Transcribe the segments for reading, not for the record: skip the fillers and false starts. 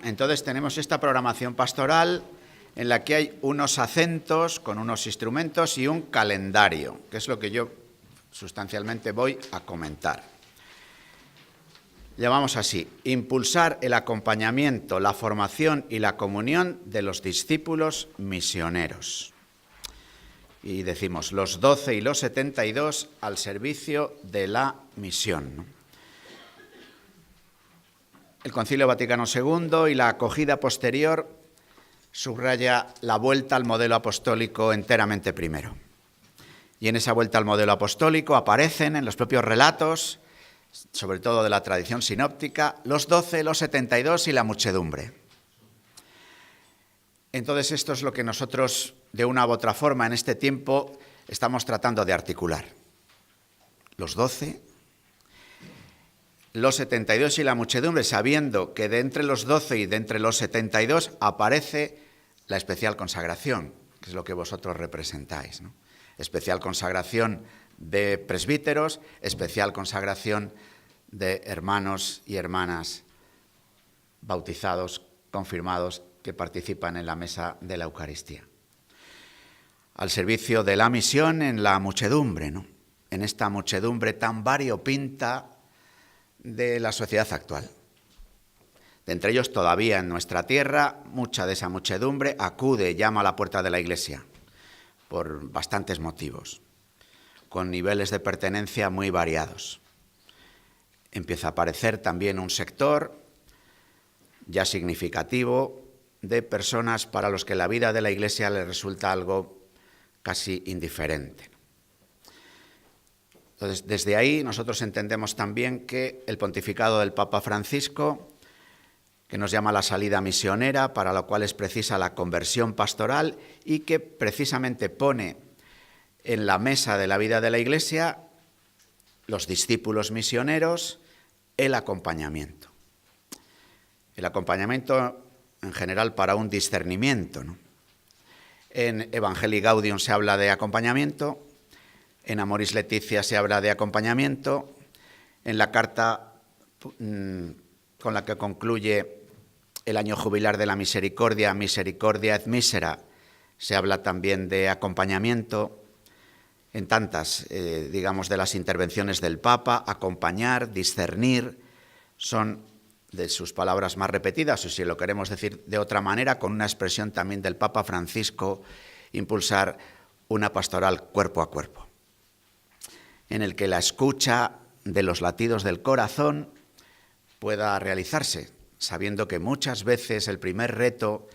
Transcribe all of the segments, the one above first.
Entonces tenemos esta programación pastoral en la que hay unos acentos con unos instrumentos y un calendario, que es lo que yo sustancialmente voy a comentar. Llamamos así: impulsar el acompañamiento, la formación y la comunión de los discípulos misioneros. Y decimos los 12 y los 72 al servicio de la misión, ¿no? El Concilio Vaticano II y la acogida posterior subraya la vuelta al modelo apostólico enteramente primero. Y en esa vuelta al modelo apostólico aparecen en los propios relatos, sobre todo de la tradición sinóptica, los 12, los 72 y la muchedumbre. Entonces esto es lo que nosotros, de una u otra forma, en este tiempo estamos tratando de articular. Los 12, los 72 y la muchedumbre, sabiendo que de entre los 12 y de entre los 72 aparece la especial consagración, que es lo que vosotros representáis, ¿no? Especial consagración de presbíteros, especial consagración de hermanos y hermanas bautizados, confirmados, que participan en la mesa de la Eucaristía. Al servicio de la misión en la muchedumbre, ¿no? En esta muchedumbre tan variopinta de la sociedad actual. De entre ellos, todavía en nuestra tierra, mucha de esa muchedumbre acude, llama a la puerta de la Iglesia, por bastantes motivos, con niveles de pertenencia muy variados. Empieza a aparecer también un sector ya significativo de personas para los que la vida de la Iglesia les resulta algo casi indiferente. Entonces, desde ahí nosotros entendemos también que el pontificado del Papa Francisco, que nos llama a la salida misionera, para lo cual es precisa la conversión pastoral y que precisamente pone en la mesa de la vida de la Iglesia los discípulos misioneros, el acompañamiento. El acompañamiento en general para un discernimiento, ¿no? En Evangelii Gaudium se habla de acompañamiento, en Amoris Laetitia se habla de acompañamiento, en la carta con la que concluye el año jubilar de la misericordia, Misericordia et Misera, se habla también de acompañamiento. En tantas, digamos, de las intervenciones del Papa, acompañar, discernir, son de sus palabras más repetidas, o si lo queremos decir de otra manera, con una expresión también del Papa Francisco, impulsar una pastoral cuerpo a cuerpo, en el que la escucha de los latidos del corazón pueda realizarse, sabiendo que muchas veces el primer reto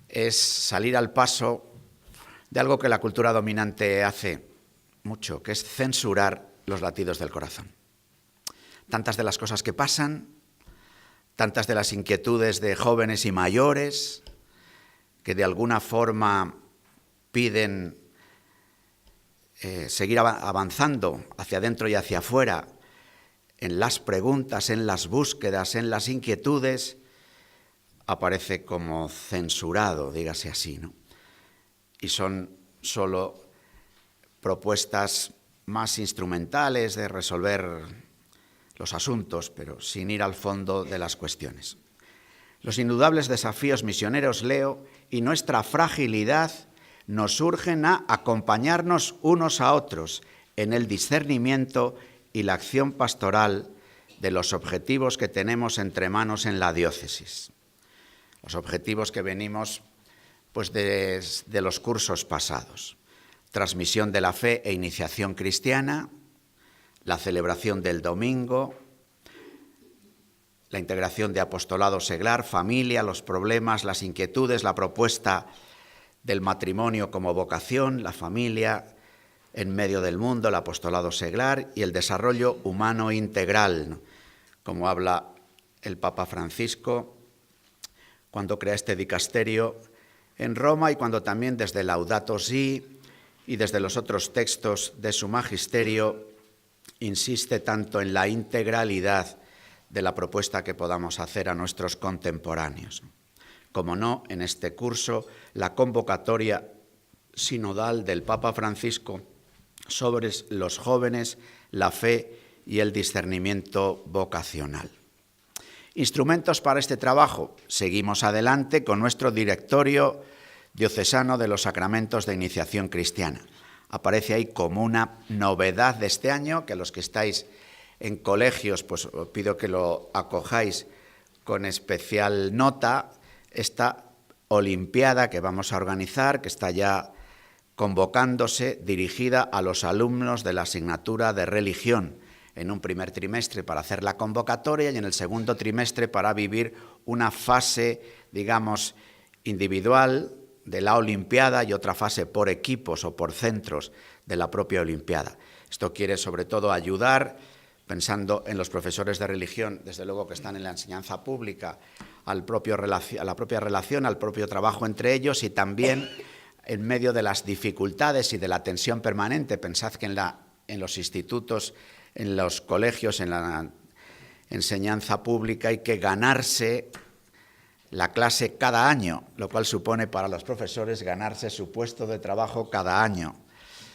es salir al paso de algo que la cultura dominante hace mucho, que es censurar los latidos del corazón. Tantas de las cosas que pasan, tantas de las inquietudes de jóvenes y mayores, que de alguna forma piden seguir avanzando hacia adentro y hacia afuera en las preguntas, en las búsquedas, en las inquietudes, aparece como censurado, dígase así, ¿no? Y son solo propuestas más instrumentales de resolver los asuntos, pero sin ir al fondo de las cuestiones. Los indudables desafíos misioneros, leo, y nuestra fragilidad nos urgen a acompañarnos unos a otros en el discernimiento y la acción pastoral de los objetivos que tenemos entre manos en la diócesis. Los objetivos que venimos pues de los cursos pasados. Transmisión de la fe e iniciación cristiana, la celebración del domingo, la integración de apostolado seglar, familia, los problemas, las inquietudes, la propuesta del matrimonio como vocación, la familia en medio del mundo, el apostolado seglar y el desarrollo humano integral, ¿no? Como habla el Papa Francisco cuando crea este dicasterio en Roma y cuando también desde Laudato Si y desde los otros textos de su magisterio insiste tanto en la integralidad de la propuesta que podamos hacer a nuestros contemporáneos. Como no, en este curso, la convocatoria sinodal del Papa Francisco sobre los jóvenes, la fe y el discernimiento vocacional. Instrumentos para este trabajo. Seguimos adelante con nuestro Directorio Diocesano de los Sacramentos de Iniciación Cristiana. Aparece ahí como una novedad de este año, que los que estáis en colegios, pues os pido que lo acojáis con especial nota, esta olimpiada que vamos a organizar, que está ya convocándose, dirigida a los alumnos de la asignatura de religión, en un primer trimestre para hacer la convocatoria y en el segundo trimestre para vivir una fase, digamos, individual de la olimpiada y otra fase por equipos o por centros de la propia olimpiada. Esto quiere sobre todo ayudar, pensando en los profesores de religión, desde luego que están en la enseñanza pública, a la propia relación, al propio trabajo entre ellos y también en medio de las dificultades y de la tensión permanente. Pensad que en los institutos, en los colegios, en la enseñanza pública hay que ganarse la clase cada año, lo cual supone para los profesores ganarse su puesto de trabajo cada año.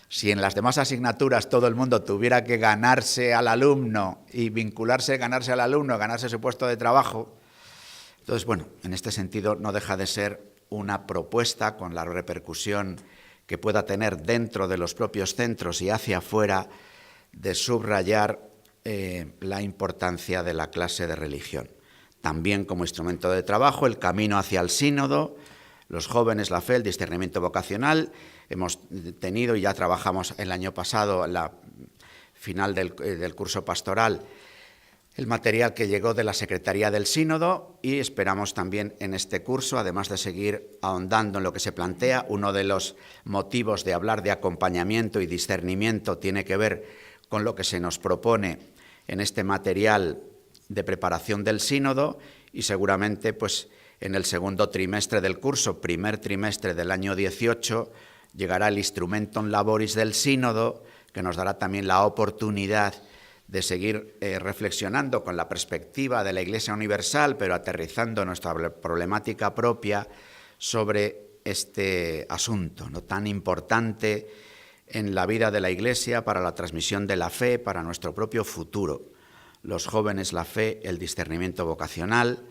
Si en las demás asignaturas todo el mundo tuviera que ganarse al alumno y vincularse, ganarse al alumno, ganarse su puesto de trabajo, entonces, bueno, en este sentido no deja de ser una propuesta con la repercusión que pueda tener dentro de los propios centros y hacia afuera de subrayar la importancia de la clase de religión. También como instrumento de trabajo, el camino hacia el sínodo, los jóvenes, la fe, el discernimiento vocacional. Hemos tenido y ya trabajamos el año pasado, en la final del curso pastoral, el material que llegó de la Secretaría del Sínodo y esperamos también en este curso, además de seguir ahondando en lo que se plantea, uno de los motivos de hablar de acompañamiento y discernimiento tiene que ver con lo que se nos propone en este material de preparación del sínodo y seguramente pues en el segundo trimestre del curso, primer trimestre del año 18, llegará el Instrumentum Laboris del sínodo, que nos dará también la oportunidad de seguir reflexionando con la perspectiva de la Iglesia Universal, pero aterrizando nuestra problemática propia sobre este asunto, ¿no?, tan importante en la vida de la Iglesia para la transmisión de la fe, para nuestro propio futuro. Los jóvenes, la fe, el discernimiento vocacional,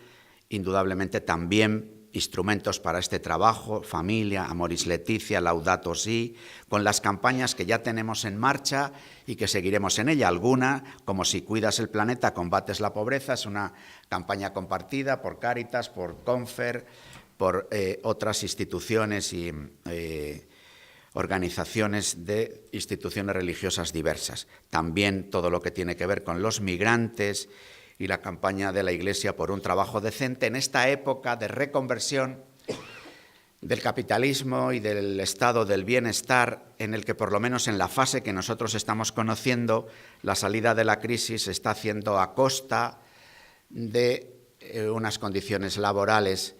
indudablemente también instrumentos para este trabajo, familia, Amoris Laetitia, Laudato Si, con las campañas que ya tenemos en marcha y que seguiremos en ella. Alguna, como Si cuidas el planeta, combates la pobreza, es una campaña compartida por Cáritas, por Confer, por otras instituciones y organizaciones de instituciones religiosas diversas. También todo lo que tiene que ver con los migrantes y la campaña de la Iglesia por un trabajo decente en esta época de reconversión del capitalismo y del estado del bienestar, en el que por lo menos en la fase que nosotros estamos conociendo, la salida de la crisis se está haciendo a costa de unas condiciones laborales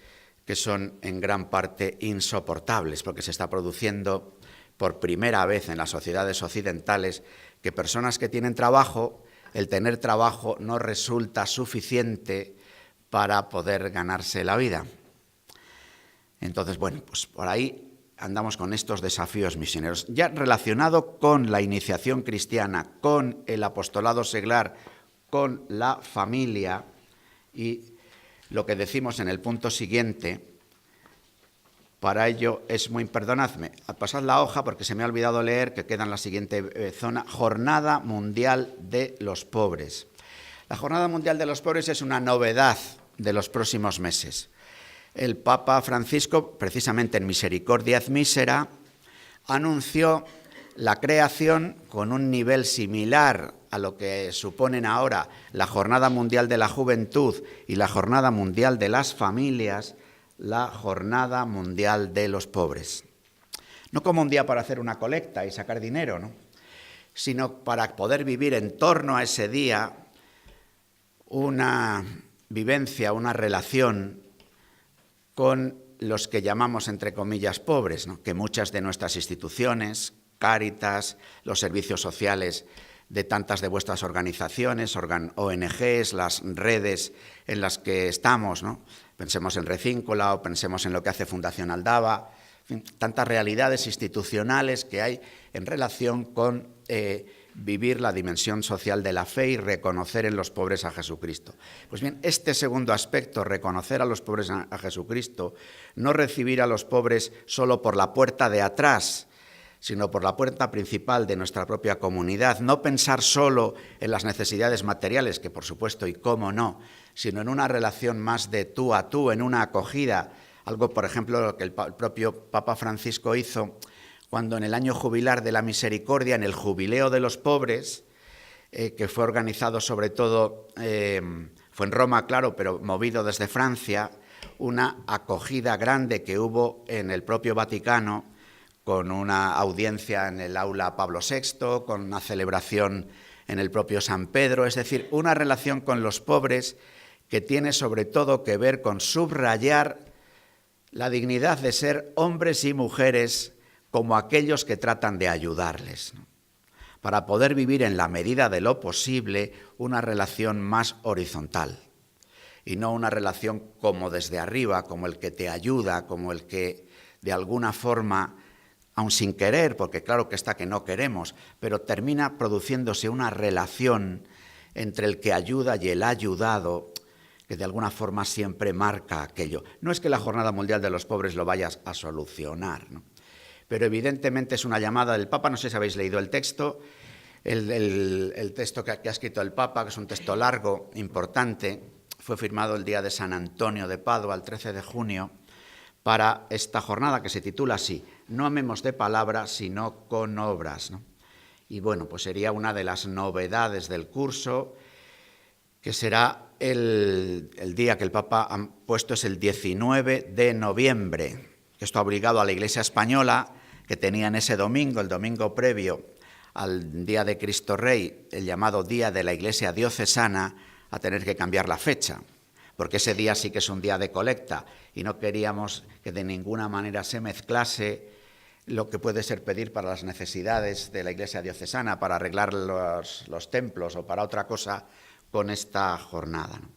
que son en gran parte insoportables, porque se está produciendo por primera vez en las sociedades occidentales que personas que tienen trabajo, el tener trabajo no resulta suficiente para poder ganarse la vida. Entonces, bueno, pues por ahí andamos con estos desafíos misioneros. Ya relacionado con la iniciación cristiana, con el apostolado seglar, con la familia y lo que decimos en el punto siguiente, para ello es muy, perdonadme, pasad la hoja porque se me ha olvidado leer, que queda en la siguiente zona, Jornada Mundial de los Pobres. La Jornada Mundial de los Pobres es una novedad de los próximos meses. El Papa Francisco, precisamente en Misericordia et Misera, anunció la creación con un nivel similar a lo que suponen ahora la Jornada Mundial de la Juventud y la Jornada Mundial de las Familias, la Jornada Mundial de los Pobres. No como un día para hacer una colecta y sacar dinero, ¿no?, sino para poder vivir en torno a ese día una vivencia, una relación con los que llamamos, entre comillas, pobres, ¿no?, que muchas de nuestras instituciones, Cáritas, los servicios sociales de tantas de vuestras organizaciones, ONGs, las redes en las que estamos, ¿no?, pensemos en Recíncola o pensemos en lo que hace Fundación Aldaba, en fin, tantas realidades institucionales que hay en relación con vivir la dimensión social de la fe y reconocer en los pobres a Jesucristo. Pues bien, este segundo aspecto, reconocer a los pobres a Jesucristo, no recibir a los pobres solo por la puerta de atrás, sino por la puerta principal de nuestra propia comunidad, no pensar solo en las necesidades materiales, que por supuesto y cómo no, sino en una relación más de tú a tú, en una acogida, algo por ejemplo lo que el propio Papa Francisco hizo cuando en el año jubilar de la misericordia, en el jubileo de los pobres, que fue organizado sobre todo, fue en Roma, claro, pero movido desde Francia, una acogida grande que hubo en el propio Vaticano, con una audiencia en el aula Pablo VI, con una celebración en el propio San Pedro, es decir, una relación con los pobres que tiene sobre todo que ver con subrayar la dignidad de ser hombres y mujeres como aquellos que tratan de ayudarles, ¿no? Para poder vivir en la medida de lo posible una relación más horizontal y no una relación como desde arriba, como el que te ayuda, como el que de alguna forma, aun sin querer, porque claro que está que no queremos, pero termina produciéndose una relación entre el que ayuda y el ayudado que de alguna forma siempre marca aquello. No es que la Jornada Mundial de los Pobres lo vayas a solucionar, ¿no? Pero evidentemente es una llamada del Papa, no sé si habéis leído el texto, el texto que ha escrito el Papa, que es un texto largo, importante, fue firmado el día de San Antonio de Padua, el 13 de junio, para esta jornada que se titula así, no amemos de palabra, sino con obras, ¿no? Y bueno, pues sería una de las novedades del curso, que será el día que el Papa ha puesto, es el 19 de noviembre, que esto ha obligado a la Iglesia española, que tenía en ese domingo, el domingo previo al Día de Cristo Rey, el llamado Día de la Iglesia Diocesana, a tener que cambiar la fecha, porque ese día sí que es un día de colecta y no queríamos que de ninguna manera se mezclase lo que puede ser pedir para las necesidades de la Iglesia Diocesana, para arreglar los templos o para otra cosa con esta jornada, ¿no?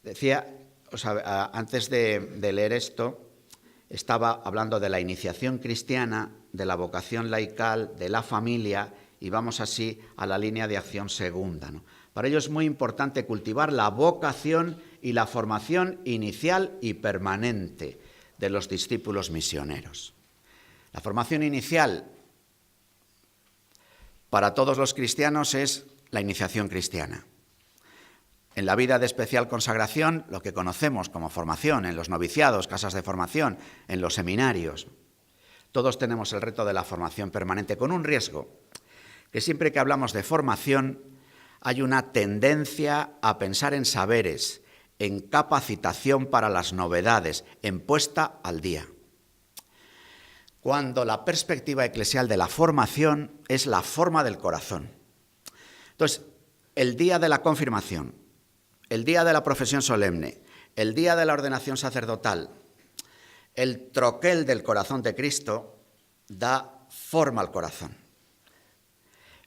Decía, antes de leer esto, estaba hablando de la iniciación cristiana, de la vocación laical, de la familia, y vamos así a la línea de acción segunda, ¿no? Para ello es muy importante cultivar la vocación y la formación inicial y permanente de los discípulos misioneros. La formación inicial para todos los cristianos es la iniciación cristiana. En la vida de especial consagración, lo que conocemos como formación, en los noviciados, casas de formación, en los seminarios. Todos tenemos el reto de la formación permanente, con un riesgo, que siempre que hablamos de formación hay una tendencia a pensar en saberes, en capacitación para las novedades, en puesta al día. Cuando la perspectiva eclesial de la formación es la forma del corazón. Entonces, el día de la confirmación, el día de la profesión solemne, el día de la ordenación sacerdotal, el troquel del corazón de Cristo da forma al corazón.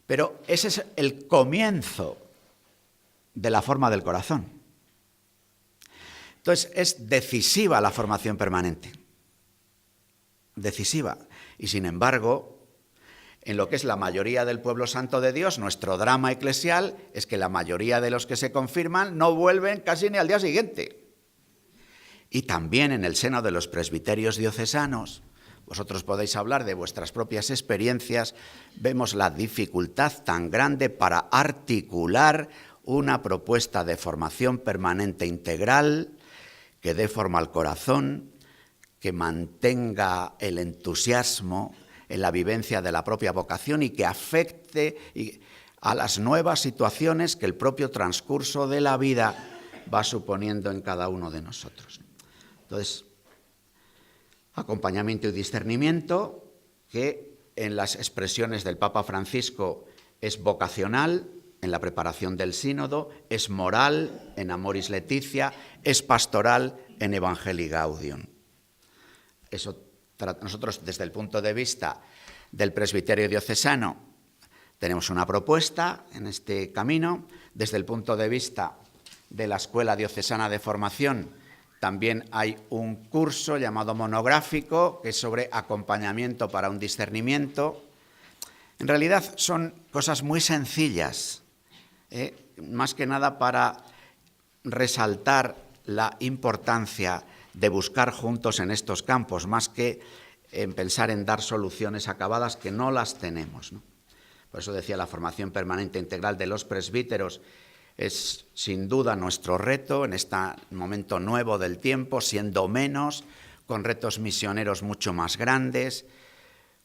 Pero ese es el comienzo de la forma del corazón. Entonces, es decisiva la formación permanente. Decisiva. Y sin embargo, en lo que es la mayoría del pueblo santo de Dios, nuestro drama eclesial es que la mayoría de los que se confirman no vuelven casi ni al día siguiente. Y también en el seno de los presbiterios diocesanos, vosotros podéis hablar de vuestras propias experiencias, vemos la dificultad tan grande para articular una propuesta de formación permanente integral que dé forma al corazón, que mantenga el entusiasmo en la vivencia de la propia vocación y que afecte a las nuevas situaciones que el propio transcurso de la vida va suponiendo en cada uno de nosotros. Entonces, acompañamiento y discernimiento, que en las expresiones del Papa Francisco es vocacional, en la preparación del sínodo, es moral, en Amoris Laetitia, es pastoral, en Evangelii Gaudium. Eso, nosotros desde el punto de vista del presbiterio diocesano tenemos una propuesta en este camino. Desde el punto de vista de la Escuela Diocesana de Formación también hay un curso llamado monográfico que es sobre acompañamiento para un discernimiento. En realidad son cosas muy sencillas, más que nada para resaltar la importancia de buscar juntos en estos campos, más que en pensar en dar soluciones acabadas que no las tenemos, ¿no? Por eso decía, la formación permanente integral de los presbíteros es sin duda nuestro reto en este momento nuevo del tiempo, siendo menos, con retos misioneros mucho más grandes,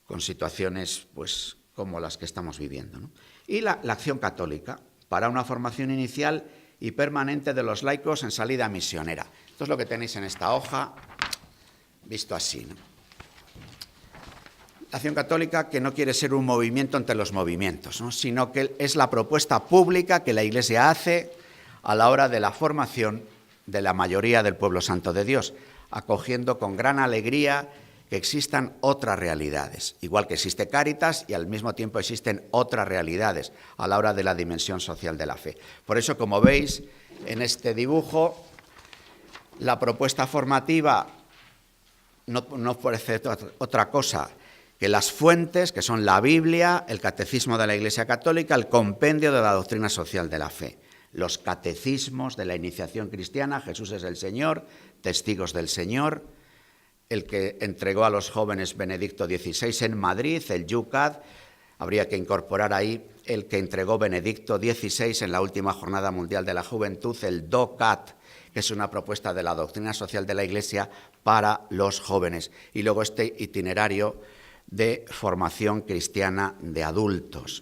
con situaciones pues, como las que estamos viviendo, ¿no? Y la acción católica para una formación inicial y permanente de los laicos en salida misionera. Esto es lo que tenéis en esta hoja, visto así, ¿no? La acción católica, que no quiere ser un movimiento entre los movimientos, ¿no?, sino que es la propuesta pública que la Iglesia hace a la hora de la formación de la mayoría del pueblo santo de Dios, acogiendo con gran alegría que existan otras realidades, igual que existe Cáritas y al mismo tiempo existen otras realidades a la hora de la dimensión social de la fe. Por eso, como veis en este dibujo, la propuesta formativa no ofrece otra cosa que las fuentes, que son la Biblia, el Catecismo de la Iglesia Católica, el Compendio de la Doctrina Social de la Fe, los catecismos de la iniciación cristiana, Jesús es el Señor, Testigos del Señor, el que entregó a los jóvenes Benedicto XVI en Madrid, el Yucat, habría que incorporar ahí el que entregó Benedicto XVI en la última Jornada Mundial de la Juventud, el DOCAT, que es una propuesta de la doctrina social de la Iglesia para los jóvenes, y luego este itinerario de formación cristiana de adultos,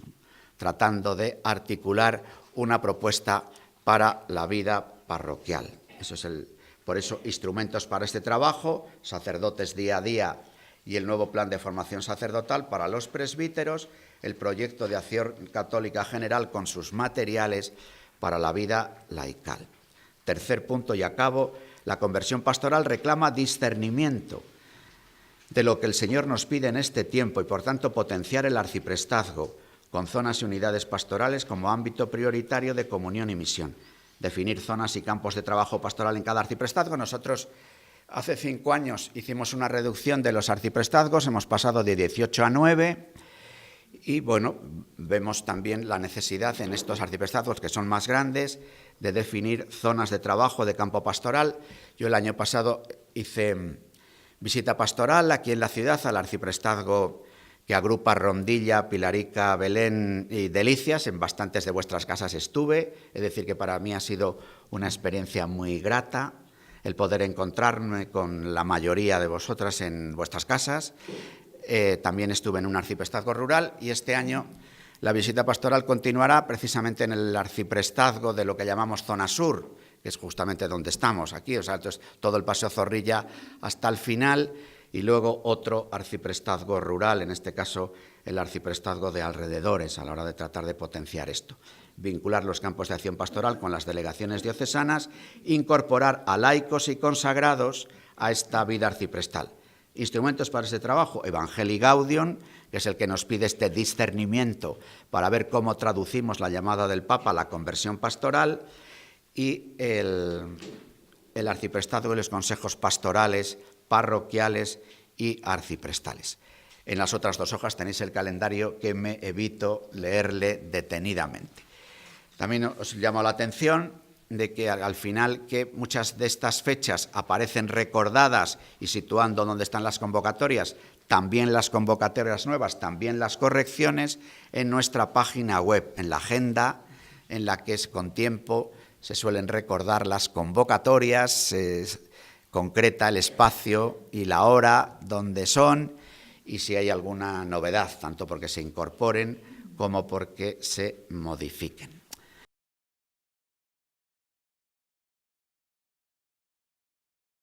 tratando de articular una propuesta para la vida parroquial. Por eso, instrumentos para este trabajo, sacerdotes día a día y el nuevo plan de formación sacerdotal para los presbíteros, el proyecto de acción católica general con sus materiales para la vida laical. Tercer punto y acabo, la conversión pastoral reclama discernimiento de lo que el Señor nos pide en este tiempo y, por tanto, potenciar el arciprestazgo con zonas y unidades pastorales como ámbito prioritario de comunión y misión. Definir zonas y campos de trabajo pastoral en cada arciprestazgo. Nosotros hace 5 años hicimos una reducción de los arciprestazgos, hemos pasado de 18 a 9 y, bueno, vemos también la necesidad en estos arciprestazgos que son más grandes de definir zonas de trabajo de campo pastoral. Yo el año pasado hice visita pastoral aquí en la ciudad al arciprestazgo que agrupa Rondilla, Pilarica, Belén y Delicias. En bastantes de vuestras casas estuve, es decir, que para mí ha sido una experiencia muy grata el poder encontrarme con la mayoría de vosotras en vuestras casas. También estuve en un arciprestazgo rural y este año la visita pastoral continuará precisamente en el arciprestazgo de lo que llamamos zona sur, que es justamente donde estamos aquí, o sea, entonces, todo el Paseo Zorrilla hasta el final, y luego otro arciprestazgo rural, en este caso el arciprestazgo de alrededores, a la hora de tratar de potenciar esto. Vincular los campos de acción pastoral con las delegaciones diocesanas, incorporar a laicos y consagrados a esta vida arciprestal. Instrumentos para ese trabajo, Evangelii Gaudium, que es el que nos pide este discernimiento para ver cómo traducimos la llamada del Papa a la conversión pastoral, y el arciprestazgo y los consejos pastorales, parroquiales y arciprestales. En las otras 2 hojas tenéis el calendario que me evito leerle detenidamente. También os llamo la atención de que al final que muchas de estas fechas aparecen recordadas y situando dónde están las convocatorias, también las convocatorias nuevas, también las correcciones en nuestra página web, en la agenda, en la que es con tiempo se suelen recordar las convocatorias, concreta el espacio y la hora donde son y si hay alguna novedad, tanto porque se incorporen como porque se modifiquen.